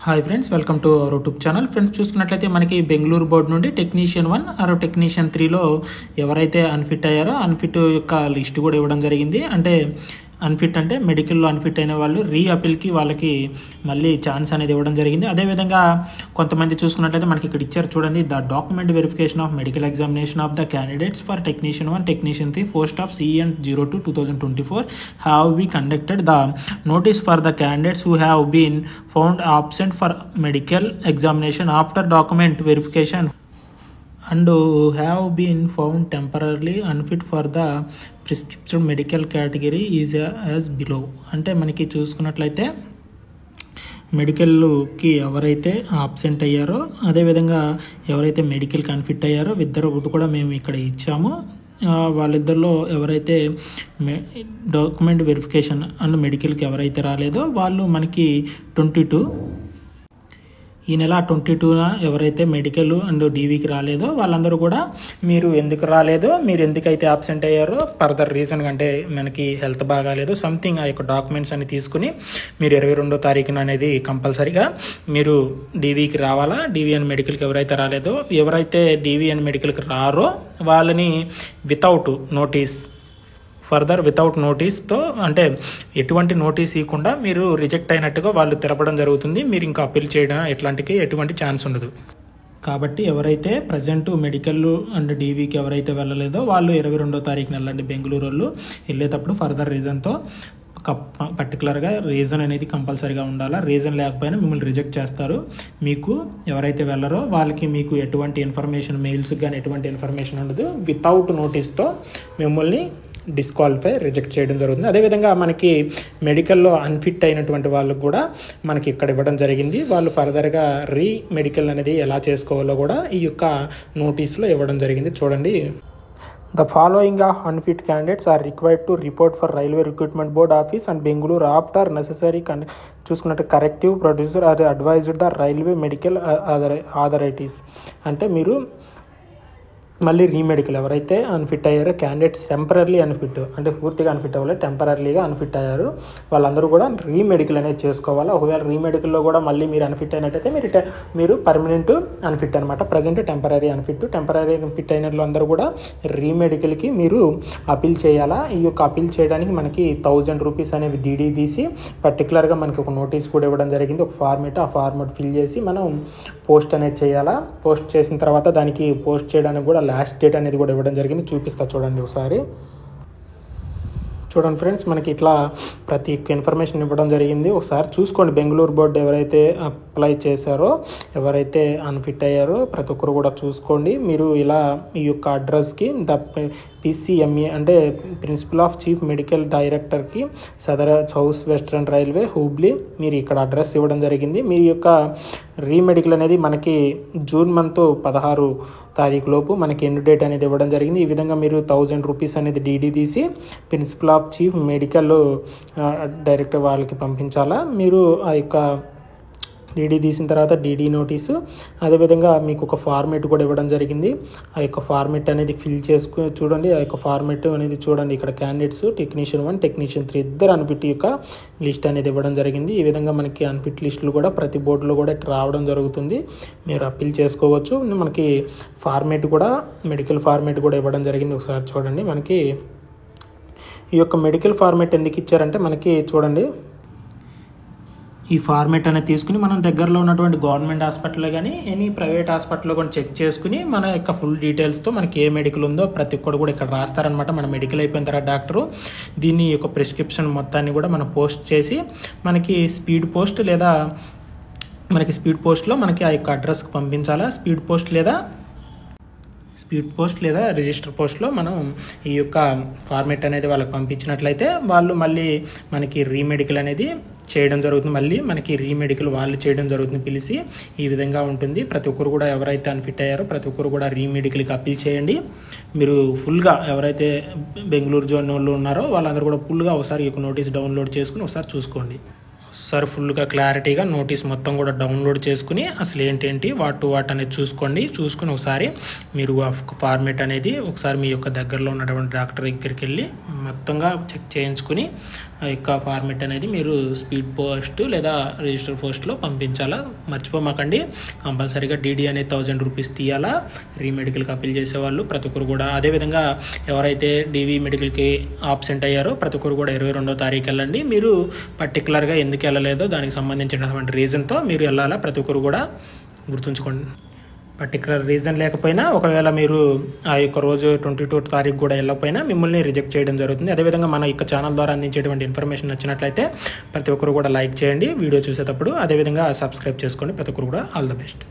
Hi friends, welcome to our YouTube channel. Friends, చూసుకున్నట్లయితే మనకి Bengaluru board నుండి టెక్నీషియన్ 1 ఆర్ టెక్నీషియన్ 3లో ఎవరైతే అన్ఫిట్ అయ్యారో అన్ఫిట్ యొక్క లిస్ట్ కూడా ఇవ్వడం జరిగింది. అంటే అన్ఫిట్ అంటే మెడికల్లో అన్ఫిట్ అయిన వాళ్ళు రీఅపీల్కి వాళ్ళకి మళ్ళీ ఛాన్స్ అనేది ఇవ్వడం జరిగింది. అదేవిధంగా కొంతమంది చూసుకున్నట్లయితే మనకి ఇక్కడ ఇచ్చారు చూడండి, the document verification of medical examination of the candidates for technician 1, technician 3 post of CN 02/2024 have be conducted. The notice for the candidates who have been found absent for medical examination after document verification and have been found temporarily unfit for the prescription medical category is as below. అంటే మనకి చూసుకున్నట్లయితే మెడికల్కి ఎవరైతే absent అయ్యారో అదేవిధంగా ఎవరైతే మెడికల్కి unfit అయ్యారో ఇద్దరు కూడా మేము ఇక్కడ ఇచ్చాము. వాళ్ళిద్దరిలో ఎవరైతే డాక్యుమెంట్ వెరిఫికేషన్ అండ్ మెడికల్కి ఎవరైతే రాలేదో వాళ్ళు మనకి 22 ఈ నెల 22న ఎవరైతే మెడికల్ అండ్ డీవీకి రాలేదో వాళ్ళందరూ కూడా మీరు ఎందుకు రాలేదో, మీరు ఎందుకైతే ఆబ్సెంట్ అయ్యారో ఫర్దర్ రీజన్ అంటే మనకి హెల్త్ బాగాలేదు సంథింగ్ ఆ యొక్క డాక్యుమెంట్స్ అని తీసుకుని మీరు 22వ తారీఖున అనేది కంపల్సరీగా మీరు డీవీకి రావాలా. డీవీ అండ్ మెడికల్కి ఎవరైతే రాలేదో, ఎవరైతే డీవీ అండ్ మెడికల్కి రారో వాళ్ళని వితౌట్ నోటీస్తో అంటే ఎటువంటి నోటీస్ ఇవ్వకుండా మీరు రిజెక్ట్ అయినట్టుగా వాళ్ళు తెలపడం జరుగుతుంది. మీరు ఇంకా అప్పీల్ చేయడం ఎటువంటి ఛాన్స్ ఉండదు. కాబట్టి ఎవరైతే ప్రజెంట్ మెడికల్ అండ్ డీవీకి ఎవరైతే వెళ్ళలేదో వాళ్ళు 22వ తారీఖున వెళ్ళండి. బెంగళూరు వాళ్ళు వెళ్ళేటప్పుడు ఫర్దర్ రీజన్తో పర్టికులర్గా రీజన్ అనేది కంపల్సరీగా ఉండాలా. రీజన్ లేకపోయినా మిమ్మల్ని రిజెక్ట్ చేస్తారు. మీకు ఎవరైతే వెళ్ళరో వాళ్ళకి మీకు ఎటువంటి ఇన్ఫర్మేషన్ మెయిల్స్ కానీ ఎటువంటి ఇన్ఫర్మేషన్ ఉండదు. వితౌట్ నోటీస్తో మిమ్మల్ని రిజెక్ట్ చేయడం జరుగుతుంది. అదేవిధంగా మనకి మెడికల్లో అన్ఫిట్ అయినటువంటి వాళ్ళకు కూడా మనకి ఇక్కడ ఇవ్వడం జరిగింది. వాళ్ళు ఫర్దర్గా మెడికల్ అనేది ఎలా చేసుకోవాలో కూడా ఈ యొక్క నోటీస్లో ఇవ్వడం జరిగింది. చూడండి, the following of unfit candidates are required to report for railway recruitment board office and Bengaluru after necessary చూసుకున్నట్టు corrective procedure are advised the railway medical authorities. అంటే మీరు మళ్ళీ రీమెడికల్ ఎవరైతే అన్ఫిట్ అయ్యారో క్యాండిడేట్స్ టెంపరీ అన్ఫిట్ అంటే పూర్తిగా అన్ఫిట్ అవ్వలేదు, టెంపరీగా అన్ఫిట్ అయ్యారు వాళ్ళందరూ కూడా రీమెడికల్ అనేది చేసుకోవాలి. ఒకవేళ రీమెడికల్లో కూడా మళ్ళీ మీరు అన్ఫిట్ అయినట్టయితే మీరు పర్మనెంట్ అన్ఫిట్ అనమాట. ప్రజెంట్ టెంపరీ అన్ఫిట్ అయిన వాళ్ళందరూ కూడా రీమెడికల్కి మీరు అపీల్ చేయాలా. ఈ యొక్క అపీల్ చేయడానికి మనకి 1000 రూపీస్ అనేవి డీడీ తీసి పర్టికులర్గా మనకి ఒక నోటీస్ కూడా ఇవ్వడం జరిగింది, ఒక ఆ ఫార్మేట్ ఫిల్ చేసి మనం పోస్ట్ అనేది చేయాలా. పోస్ట్ చేసిన తర్వాత దానికి పోస్ట్ చేయడానికి కూడా లాస్ట్ డేట్ అనేది కూడా ఇవ్వడం జరిగింది. చూపిస్తా చూడండి ఒకసారి. చూడండి ఫ్రెండ్స్, మనకి ఇట్లా ప్రతి ఒక్క ఇన్ఫర్మేషన్ ఇవ్వడం జరిగింది. ఒకసారి చూసుకోండి. బెంగళూరు బోర్డు ఎవరైతే అప్లై చేశారో ఎవరైతే అన్ఫిట్ అయ్యారో ప్రతి ఒక్కరు కూడా చూసుకోండి. మీరు ఇలా ఈ యొక్క అడ్రస్కి ద PCME అంటే ప్రిన్సిపల్ ఆఫ్ చీఫ్ మెడికల్ డైరెక్టర్కి సౌత్ వెస్ట్రన్ రైల్వే హూబ్లీ మీరు ఇక్కడ అడ్రస్ ఇవ్వడం జరిగింది. మీ యొక్క రీమెడికల్ అనేది మనకి జూన్ మంత్ 16 తారీఖు లోపు మనకి ఎండ్ డేట్ అనేది ఇవ్వడం జరిగింది. ఈ విధంగా మీరు 1000 రూపీస్ అనేది డీడీ తీసి principal of chief medical director వాళ్ళకి పంపించాలా. మీరు ఆ యొక్క డీడీ తీసిన తర్వాత డీడీ నోటీసు అదేవిధంగా మీకు ఒక ఫార్మేట్ కూడా ఇవ్వడం జరిగింది. ఆ యొక్క ఫార్మేట్ అనేది ఫిల్ చేసుకుని చూడండి. ఆ యొక్క ఫార్మేట్ అనేది చూడండి. ఇక్కడ క్యాండిడేట్స్ టెక్నీషియన్ 1, టెక్నీషియన్ 3 ఇద్దరు అన్ఫిట్ యొక్క లిస్ట్ అనేది ఇవ్వడం జరిగింది. ఈ విధంగా మనకి అన్ఫిట్ లిస్టులు కూడా ప్రతి బోర్డులో కూడా రావడం జరుగుతుంది. మీరు అప్పీల్ చేసుకోవచ్చు. మనకి ఫార్మేట్ కూడా మెడికల్ ఫార్మేట్ కూడా ఇవ్వడం జరిగింది. ఒకసారి చూడండి. మనకి ఈ యొక్క మెడికల్ ఫార్మేట్ ఎందుకు ఇచ్చారంటే మనకి చూడండి, ఈ ఫార్మేట్ అనేది తీసుకుని మనం దగ్గరలో ఉన్నటువంటి గవర్నమెంట్ హాస్పిటల్లో కానీ ఎనీ ప్రైవేట్ హాస్పిటల్లో కూడా చెక్ చేసుకుని మన యొక్క ఫుల్ డీటెయిల్స్తో మనకి ఏ మెడికల్ ఉందో ప్రతి ఒక్కరు కూడా ఇక్కడ రాస్తారనమాట. మన మెడికల్ అయిపోయిన తర్వాత డాక్టరు దీన్ని యొక్క ప్రిస్క్రిప్షన్ మొత్తాన్ని కూడా మనం పోస్ట్ చేసి మనకి స్పీడ్ పోస్ట్లో మనకి ఆ యొక్క అడ్రస్కి పంపించాలా. స్పీడ్ పోస్ట్ లేదా రిజిస్టర్ పోస్ట్లో మనం ఈ యొక్క ఫార్మేట్ అనేది వాళ్ళకి పంపించినట్లయితే వాళ్ళు మళ్ళీ మనకి రీమెడికల్ అనేది చేయడం జరుగుతుంది. మళ్ళీ మనకి రీమెడికల్ వాళ్ళు చేయడం జరుగుతుంది పిలిచి. ఈ విధంగా ఉంటుంది. ప్రతి ఒక్కరు కూడా ఎవరైతే అన్ఫిట్ అయ్యారో ప్రతి ఒక్కరు కూడా రీమెడికల్కి అప్పీల్ చేయండి. మీరు ఫుల్గా ఎవరైతే బెంగళూరు జోన్ వాళ్ళు ఉన్నారో వాళ్ళందరూ కూడా ఫుల్గా ఒకసారి ఈ యొక్క నోటీస్ డౌన్లోడ్ చేసుకుని ఒకసారి చూసుకోండి. ఒకసారి ఫుల్గా క్లారిటీగా నోటీస్ మొత్తం కూడా డౌన్లోడ్ చేసుకుని అసలు ఏంటి వాట్ అనేది చూసుకొని ఒకసారి మీరు ఆ ఫార్మేట్ అనేది ఒకసారి మీ యొక్క దగ్గరలో ఉన్నటువంటి డాక్టర్ దగ్గరికి వెళ్ళి మొత్తంగా చెక్ చేయించుకుని ఆ యొక్క ఫార్మెట్ అనేది మీరు స్పీడ్ పోస్ట్ లేదా రిజిస్టర్ పోస్ట్లో పంపించాలా. మర్చిపోమాకండి. కంపల్సరీగా డీడీ అనేది 1000 రూపీస్ తీయాలా రీమెడికల్కి అప్పీల్ చేసేవాళ్ళు ప్రతి ఒక్కరు కూడా. అదేవిధంగా ఎవరైతే డీవీ మెడికల్కి ఆబ్సెంట్ అయ్యారో ప్రతి ఒక్కరు కూడా 22వ తారీఖు వెళ్ళండి. మీరు పర్టికులర్గా ఎందుకు వెళ్ళలేదో దానికి సంబంధించినటువంటి రీజన్తో మీరు వెళ్ళాలా. ప్రతి ఒక్కరు కూడా గుర్తుంచుకోండి. పర్టికులర్ రీజన్ లేకపోయినా ఒకవేళ మీరు ఆ యొక్క రోజు 22వ తారీఖు కూడా వెళ్ళకపోయినా మిమ్మల్ని రిజెక్ట్ చేయడం జరుగుతుంది. అదేవిధంగా మన యొక్క ఛానల్ ద్వారా అందించేటువంటి ఇన్ఫర్మేషన్ నచ్చినట్లయితే ప్రతి ఒక్కరు కూడా లైక్ చేయండి వీడియో చూసేటప్పుడు. అదేవిధంగా సబ్స్క్రైబ్ చేసుకోండి. ప్రతి ఒక్కరు కూడా ఆల్ ద బెస్ట్.